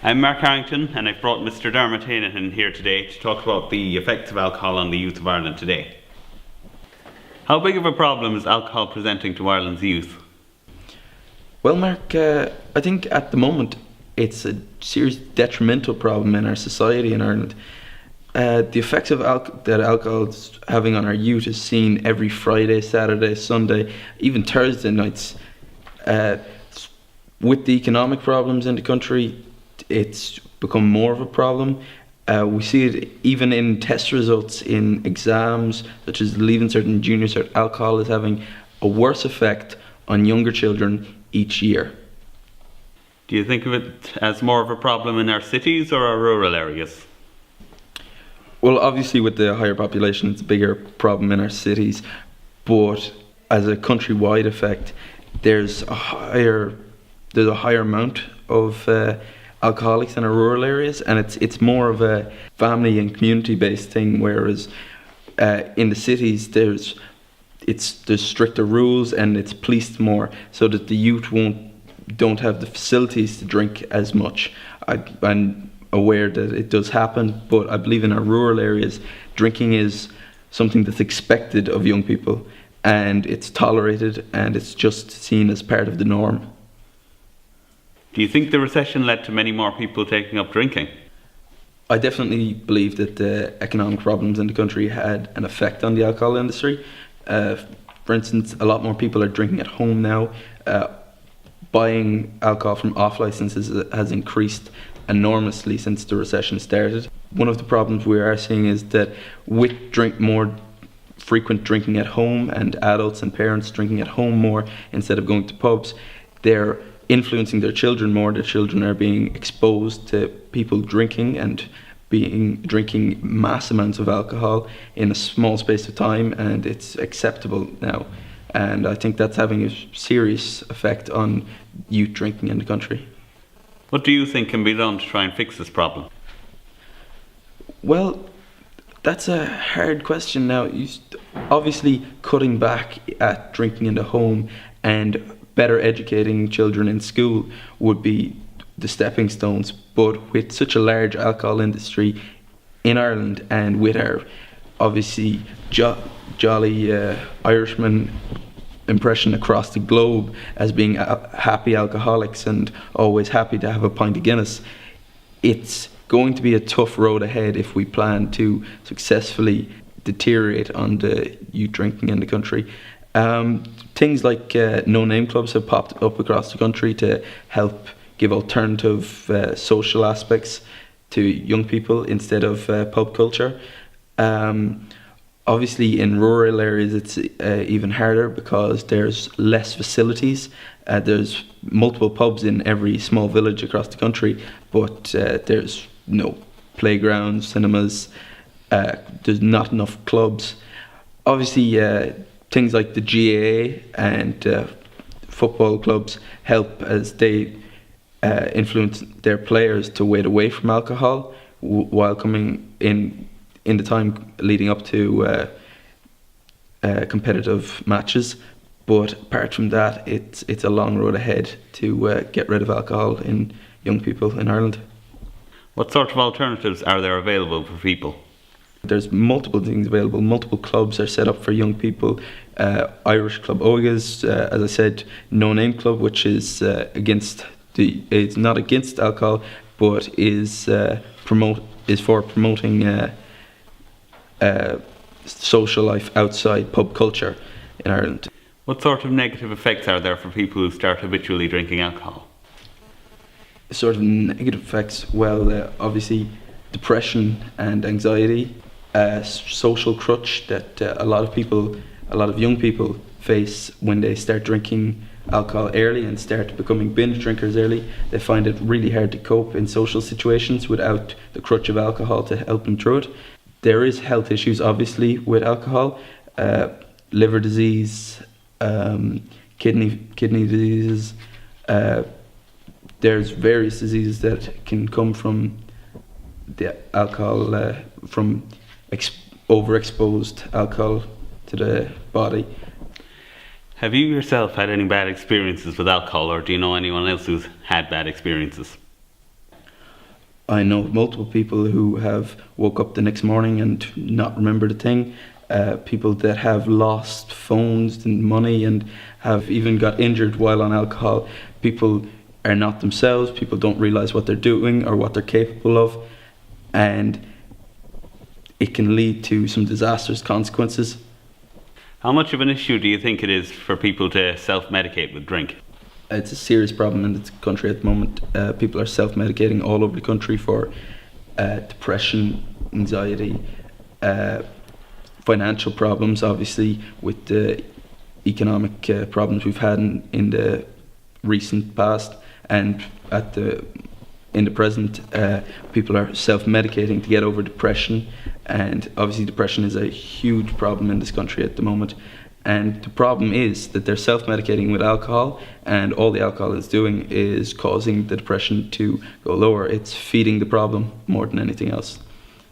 I'm Mark Harrington, and I've brought Mr. Dermot in here today to talk about the effects of alcohol on the youth of Ireland today. How big of a problem is alcohol presenting to Ireland's youth? Well, Mark, I think at the moment it's a serious detrimental problem in our society in Ireland. The effects of that alcohol is having on our youth is seen every Friday, Saturday, Sunday, even Thursday nights. With the economic problems in the country, it's become more of a problem. We see it even in test results in exams, such as the Leaving Cert and Junior Cert. Alcohol is having a worse effect on younger children each year. Do you think of it as more of a problem in our cities or our rural areas? Well, obviously with the higher population, it's a bigger problem in our cities, but as a countrywide effect, there's a higher amount of alcoholics in our rural areas, and it's more of a family and community based thing, whereas in the cities there's stricter rules and it's policed more, so that the youth don't have the facilities to drink as much. I'm aware that it does happen, but I believe in our rural areas drinking is something that's expected of young people, and it's tolerated and it's just seen as part of the norm. Do you think the recession led to many more people taking up drinking? I definitely believe that the economic problems in the country had an effect on the alcohol industry. For instance, a lot more people are drinking at home now. Buying alcohol from off licenses has increased enormously since the recession started. One of the problems we are seeing is that with more frequent drinking at home and adults and parents drinking at home more instead of going to pubs, they're influencing their children more. Their children are being exposed to people drinking and drinking mass amounts of alcohol in a small space of time, and it's acceptable now. And I think that's having a serious effect on youth drinking in the country. What do you think can be done to try and fix this problem? Well, that's a hard question now. Obviously, cutting back at drinking in the home and better educating children in school would be the stepping stones. But with such a large alcohol industry in Ireland, and with our obviously jolly Irishman impression across the globe as being happy alcoholics and always happy to have a pint of Guinness, it's going to be a tough road ahead if we plan to successfully deteriorate on the youth drinking in the country. Things like no-name clubs have popped up across the country to help give alternative social aspects to young people instead of pub culture. Obviously in rural areas it's even harder because there's less facilities. There's multiple pubs in every small village across the country, but there's no playgrounds, cinemas, there's not enough clubs. Obviously things like the GAA and football clubs help as they influence their players to wait away from alcohol while coming in the time leading up to competitive matches. But apart from that, it's a long road ahead to get rid of alcohol in young people in Ireland. What sort of alternatives are there available for people? There's multiple things available. Multiple clubs are set up for young people. Irish Club Oigas, as I said, No Name Club, which is it's not against alcohol, but is for promoting social life outside pub culture in Ireland. What sort of negative effects are there for people who start habitually drinking alcohol? Sort of negative effects, well, obviously depression and anxiety, social crutch that a lot of young people face when they start drinking alcohol early and start becoming binge drinkers early. They find it really hard to cope in social situations without the crutch of alcohol to help them through it. There is health issues obviously with alcohol, liver disease, kidney diseases. There's various diseases that can come from the alcohol, from overexposed alcohol to the body. Have you yourself had any bad experiences with alcohol, or do you know anyone else who's had bad experiences? I know multiple people who have woke up the next morning and not remembered a thing. People that have lost phones and money and have even got injured while on alcohol. People are not themselves. People don't realize what they're doing or what they're capable of, and it can lead to some disastrous consequences. How much of an issue do you think it is for people to self-medicate with drink? It's a serious problem in the country at the moment. People are self-medicating all over the country for depression, anxiety, financial problems, obviously, with the economic problems we've had in the recent past, and in the present, people are self-medicating to get over depression, and obviously depression is a huge problem in this country at the moment. And the problem is that they're self-medicating with alcohol, and all the alcohol is doing is causing the depression to go lower. It's feeding the problem more than anything else.